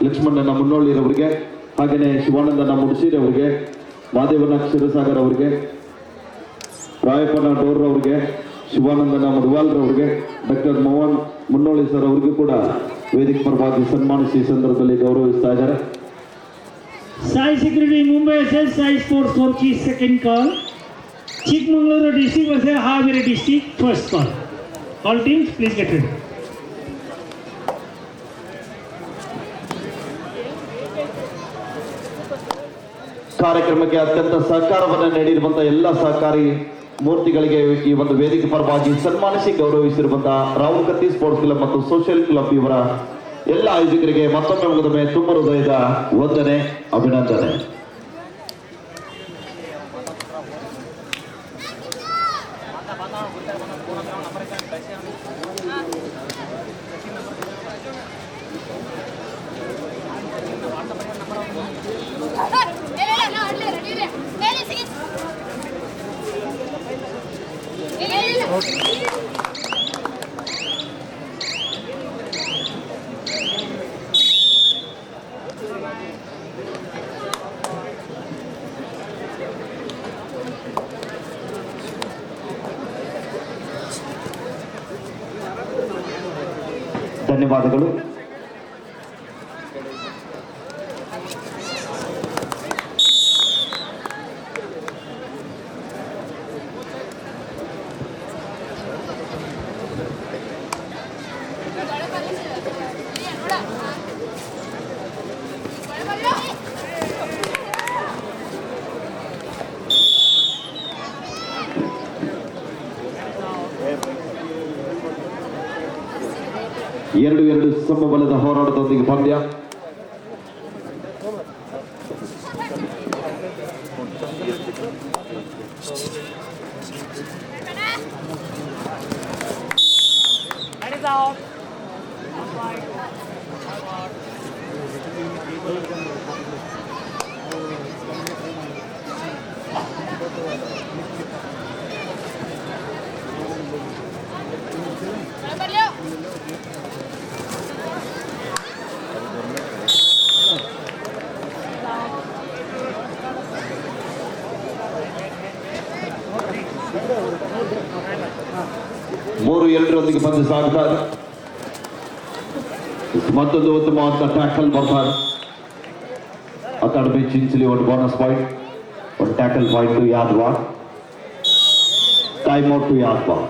ಲಕ್ಷ್ಮಣನ ಮುನ್ನೋಳಿರವರಿಗೆ, ಹಾಗೆಯೇ ಶಿವಾನಂದನ ಮುಡ್ಸಿರವರಿಗೆ, ಮಾದೇವನ ಕ್ಷೀರಸಾಗರ್ ಅವರಿಗೆ, ರಾಯಪ್ಪನ ಡೋರ್ ಅವರಿಗೆ, ಶಿವಾನಂದನ ಮುಡವಾಲ್ರವರಿಗೆ, ಡಾಕ್ಟರ್ ಮೋಹನ್ ಮುನ್ನೋಳಿ ಸರ್ ಅವರಿಗೂ ಕೂಡ ವೇದಿಕೆ ಪರವಾಗಿ ಸನ್ಮಾನಿಸಿ ಸಂದರ್ಭದಲ್ಲಿ ಗೌರವಿಸ್ತಾ ಇದ್ದಾರೆ. Sai Secretary Mumbai SS Sai Sports Hockey second call. Chikmagaluru district versus Haveri district first call. All teams please get ready. ಕಾರ್ಯಕ್ರಮಕ್ಕೆ ಅತ್ಯಂತ ಸಹಕಾರವನ್ನು ನೀಡಿರುವಂತಹ ಎಲ್ಲ ಸಹಕಾರಿ ಮೂರ್ತಿಗಳಿಗೆ ಈ ಒಂದು ವೇದಿಕೆ ಪರವಾಗಿ ಸನ್ಮಾನಿಸಿ ಗೌರವಿಸಿರುವಂತಹ ರಾಹುಲ್ ಕತ್ತಿ ಸ್ಪೋರ್ಟ್ಸ್ ಕ್ಲಬ್ ಮತ್ತು ಸೋಷಿಯಲ್ ಕ್ಲಬ್ ಇವರ ಎಲ್ಲ ಆಯೋಜಕರಿಗೆ ಮತ್ತೊಮ್ಮೆ ತುಂಬ ಹೃದಯದ ವಂದನೆ, ಅಭಿನಂದನೆ. ಧನ್ಯವಾದಗಳು. ಎರಡು ಸಮಬಲದ ಹೋರಾಟದೊಂದಿಗೆ ಪಂದ್ಯ. ಮೂರು ಎರಡರೊಂದಿಗೆ ಪಂದ್ಯ ಸಾಗ್ತಾ ಇದೆ. ಮತ್ತೊಂದು ಉತ್ತಮವಾದ ಟ್ಯಾಕಲ್ ಬರ್ತಾರೆ. ಅಕಾಡೆಮಿ ಚಿಂಚಲಿ ಒಂದು ಬೋನಸ್ ಪಾಯಿಂಟ್, ಒಂದು ಟ್ಯಾಕಲ್ ಪಾಯಿಂಟ್ ಟು ಯಾದವಾರ್, ಟೈಮ್ ಔಟ್ ಟು ಯಾದವಾರ್.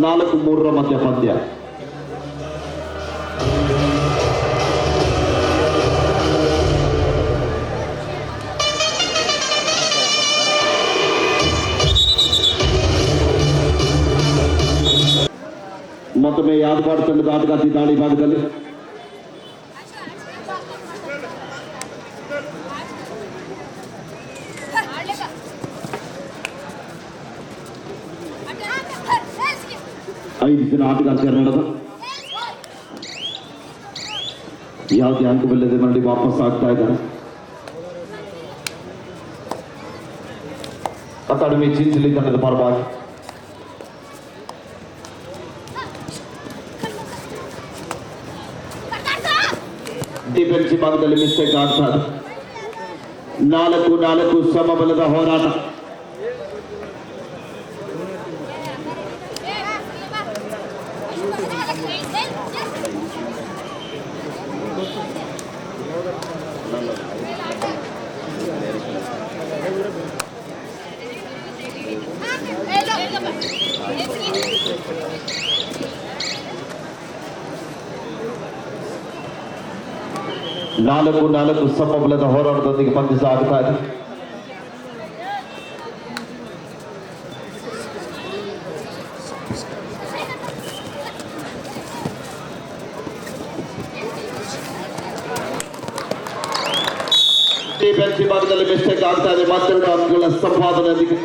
4-3 ಮಧ್ಯ ಪಂದ್ಯ. ಮತ್ತೊಮ್ಮೆ ಯಾದವಾರ್ ತಂಡದ ಆಟಗಾರ್ತಿ ದಾಳಿ ಭಾಗದಲ್ಲಿ ಐದು ಜನ ಆಟಗಾರ್ತಿಯರು ನಡೆದ ಯಾವುದೇ ಅಂಕವಿಲ್ಲದೆ ಮರಳಿ ವಾಪಸ್ ಆಗ್ತಾ ಇದ್ದಾರೆ. ಅಕಾಡೆಮಿ ಚಿಂಚಲಿ ತಂಡದ ಪರವಾಗಿ ಡಿಫೆನ್ಸಿವ್ ಭಾಗದಲ್ಲಿ ಮಿಸ್ಟೇಕ್ ಆಗ್ತಾ ಇದೆ. 4-4 ಸಮಬಲದ ಹೋರಾಟ. ನಾಲ್ಕು ಸಮಬಲದ ಹೋರಾಟದೊಂದಿಗೆ ಪಂದ್ಯ ಸಾಗುತ್ತಾ ಇದೆ. ಡಿಫೆನ್ಸಿವ್ ಭಾಗದಲ್ಲಿ ಮಿಸ್ಟೇಕ್ ಆಗ್ತಾ ಇದೆ. ಮತ್ತೆರಡು ಅಂಕಗಳ ಸಂಪಾದನೆಯೊಂದಿಗೆ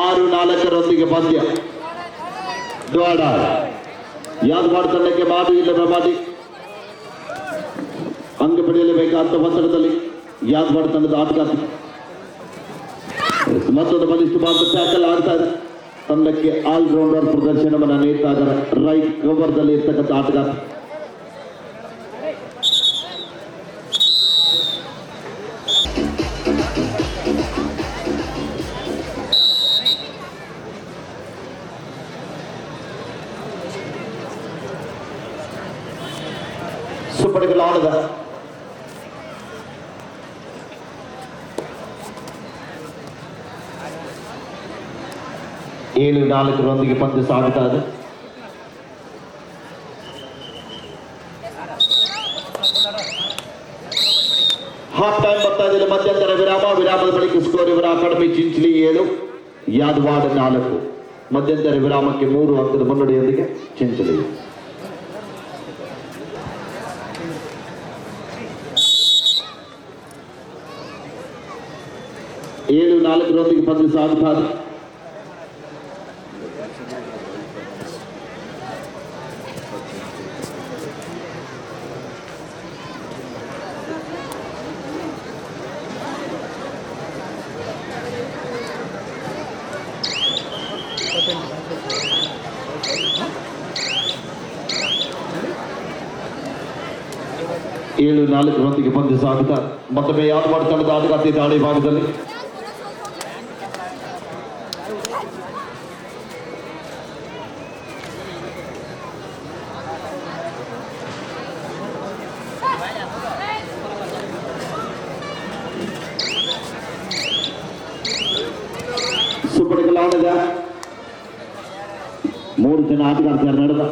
6-4 ಪಂದ್ಯ. ದ್ವಾಡ ಯಾದವಾರ್ ತಂಡಕ್ಕೆ ಮಾದು ಇಲ್ಲವೇ ಮಾಡಿ ಅಂಕ ಪಡೆಯಲೇಬೇಕಾದ ಒತ್ತಡದಲ್ಲಿ ಯಾದವಾರ್ ತಂಡದ ಆಟಗಾರ್ತಿ ಮತ್ತೊಂದು ಬಲಿಷ್ಠವಾದ ಟ್ಯಾಕಲ್ ಆಗ್ತಾ ಇದೆ. ತಂಡಕ್ಕೆ ಆಲ್ರೌಂಡರ್ ಪ್ರದರ್ಶನವನ್ನು ನೀಡ್ತಾ ಇದ್ದಾರೆ. ರೈಟ್ ಕವರ್ದಲ್ಲಿ ಇರ್ತಕ್ಕಂಥ ಆಟಗಾರ. ಸುಪಡಿಗಲ್ ಆಡದ 7-4 ಪಂದ್ಯ ಸಾಗುತ್ತಾ ಇದೆ. ಹಾಫ್ ಟೈಮ್ ಬರ್ತಾ ಇದೆ. ಮಧ್ಯಂತರ ವಿರಾಮದ ಬಳಿಕ ಸ್ಕೋರ್ ಇವರ ಅಕಾಡೆಮಿ ಚಿಂಚಲಿ 7, ಯಾದವಾಡ 4. ಮಧ್ಯಂತರ ವಿರಾಮಕ್ಕೆ 3 ಅಂಕದ ಮುನ್ನಡೆಯೊಂದಿಗೆ ಚಿಂಚಲಿ. ಏಳು 4 ಪಂದ್ಯ ಸಾಗುತ್ತಾ ಇದೆ. ಏಳು 4 ಪಂದ್ಯ ಸಾಗುತ್ತಾ. ಮತ್ತೊಮ್ಮೆ ಯಾದವಾಡ ತಂಡದ ಆಟಗಾರ್ತಿ ದಾಳಿ ಭಾಗದಲ್ಲಿ ಸುಪಡಿಗಲ್ ಆಡಿದ 3 ಜನ ಆಟಗಾರ್ತಿಯರು ನಡೆದ.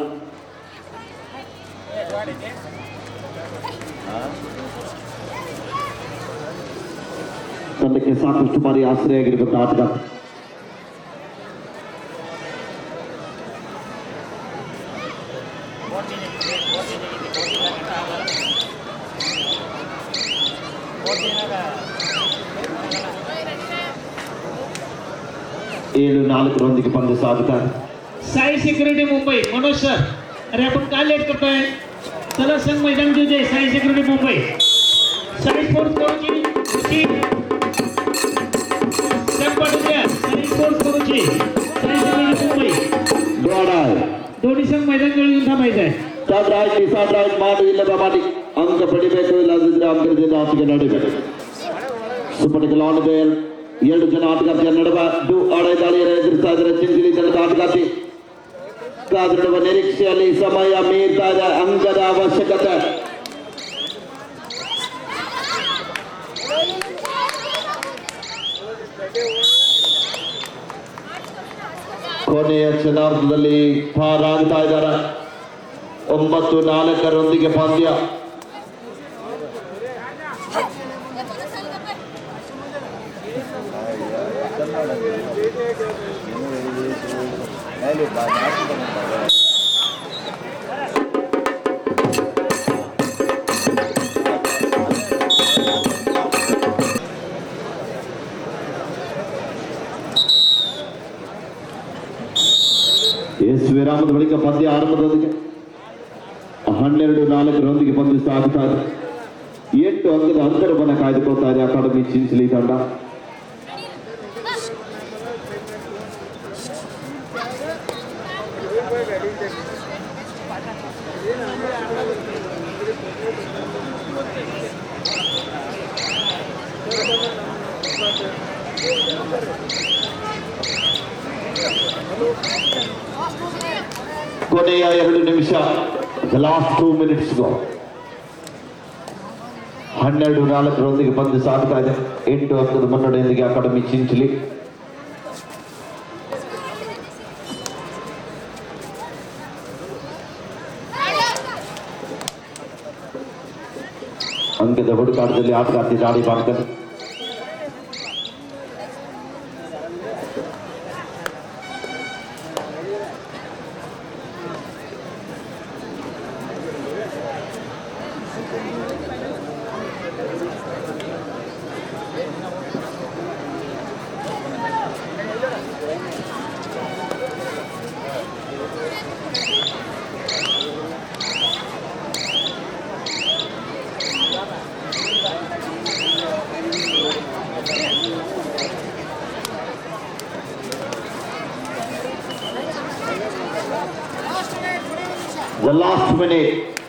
ತಂಡಕ್ಕೆ ಸಾಕಷ್ಟು ಬಾರಿ ಆಶ್ರಯ ಆಗಿರಬೇಕು ಆಟಗಾರ. ಏಳು 4 ಪಂದ್ಯ साधता है. साई सिक्युरिटी मुंबई मनोज सर, अरे आपण का लेट करताय? चला संघ मैदान घेऊ दे. साई सिक्युरिटी मुंबई, साई स्पोर्ट्स करूची संघ पाठवू द्या. साई स्पोर्ट्स करूची, साई सिक्युरिटी मुंबई दोन्ही संघ मैदान घेऊन थांबायचं आहे. ಸಾಬ್ರಾಯ್ಟ್ ಮಾಡಿ ಇಲ್ಲದ ಮಾಡಿ ಅಂಕ ಪಡಿಬೇಕು. ಇಲ್ಲದಿದ್ರೆ ಅಂಕದಿಂದ ಆಚೆಗೆ ನಡಿಬೇಕು. ಸುಪಡಿಗಲ್ ಆಡಿದೆ. 2 ಜನ ಆಟಗಾರ್ತಿಯರ ನಡುವೆ ದಾಳಿಯನ್ನು ಎದುರಿಸ್ತಾ ಇದ್ದಾರೆ ಚಿಂಚಲಿ ತಂಡದ ಆಟಗಾರ್ತಿ. ಕಾದಿರುವ ನಿರೀಕ್ಷೆಯಲ್ಲಿ ಸಮಯ ಮೀರ್ತಾ ಇದೆ. ಅಂಕದ ಅವಶ್ಯಕತೆ. ಕೊನೆಯ ಕ್ಷಣಾರ್ಧದಲ್ಲಿ ಪಾರಾಗ್ತಾ ಇದ್ದಾರೆ. 9-4 ಪಂದ್ಯ. ವಿರಾಮದ ಬಳಿಕ ಪಂದ್ಯ ಆರಂಭದೊಂದಿಗೆ 12-4 ಪಂದ್ಯ ಸಾಗುತ್ತಾ ಇದೆ. 8 ಅಂಕದ ಅಂತರವನ್ನು ಕಾಯ್ದುಕೊಳ್ತಾ ಇದೆ ಅಕಾಡೆಮಿ ಚಿಂಚಲಿ ತಂಡ. ಕೊನೆಯ 2 ನಿಮಿಷ. The last 2 minutes go. 12-4 ಪಂದ್ಯ ಸಾಗ್ತಾ ಇದೆ. 8 ಅಂಕದ ಮುನ್ನಡೆಯೊಂದಿಗೆ ಅಕಾಡೆಮಿ ಚಿಂಚಲಿ. ಅಂಕದ ಹುಡುಕಾಟದಲ್ಲಿ ಆಟಗಾರ್ತಿ ದಾಳಿ ಮಾಡ್ತಾರೆ. Last minute.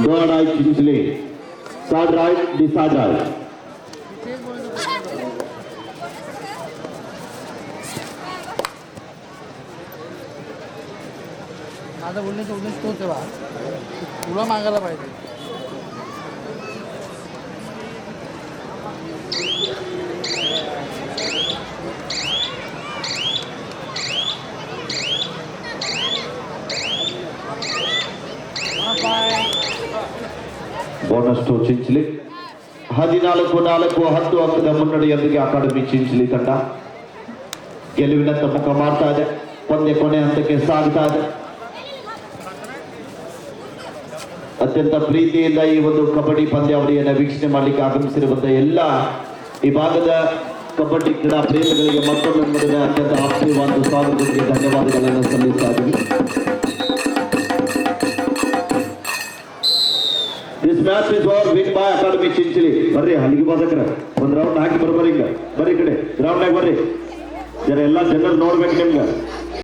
Third eye Kingsley. Third right, the third right. आता बोलण्याचं उद्देश तोच आहे बा तुला मागायला पाहिजे ಬೋನಸ್ ಟು ಚಿಂಚಲಿ 14-4 10 ಅಂಕದ ಮುನ್ನಡೆಯೊಂದಿಗೆ ಅಕಾಡೆಮಿ ಚಿಂಚಲಿ ತಂಡ ಗೆಲುವಿನತ್ತ ಮುಖ ಮಾಡ್ತಾ ಇದೆ. ಪಂದ್ಯ ಕೊನೆ ಹಂತಕ್ಕೆ ಸಾಗ್ತಾ ಇದೆ. ಅತ್ಯಂತ ಪ್ರೀತಿಯಿಂದ ಈ ಒಂದು ಕಬಡ್ಡಿ ಪಂದ್ಯಾವಳಿಯನ್ನು ವೀಕ್ಷಣೆ ಮಾಡಲಿಕ್ಕೆ ಆಗಮಿಸಿರುವಂತಹ ಎಲ್ಲ ಈ ಭಾಗದ ಕಬಡ್ಡಿ ಕ್ರೀಡಾ ಪ್ರೇಮಿಗಳಿಗೆ ಮತ್ತೊಮ್ಮೆ ಅತ್ಯಂತ ಆತ್ಮೀಯವಾದ ಸ್ವಾಗತಕ್ಕೆ ಧನ್ಯವಾದಗಳನ್ನು ಸಲ್ಲಿಸ್ತಾ ಇದ್ದೀವಿ. This match is over win by Academy Chinchili. ಬರ್ರಿ ಅಲ್ಲಿಗೆ ಬಾದಕರ ಒಂದು ರೌಂಡ್ ಹಾಕಿ ಬರ್ಬರಿ ಈಗ ಬರ್ರಿ ಕಡೆ ಗ್ರೌಂಡ್ ಆಗಿ ಬರ್ರಿ ಜನ ಎಲ್ಲ ಜನರು ನೋಡ್ಬೇಕು ನಿಮ್ಗೆ.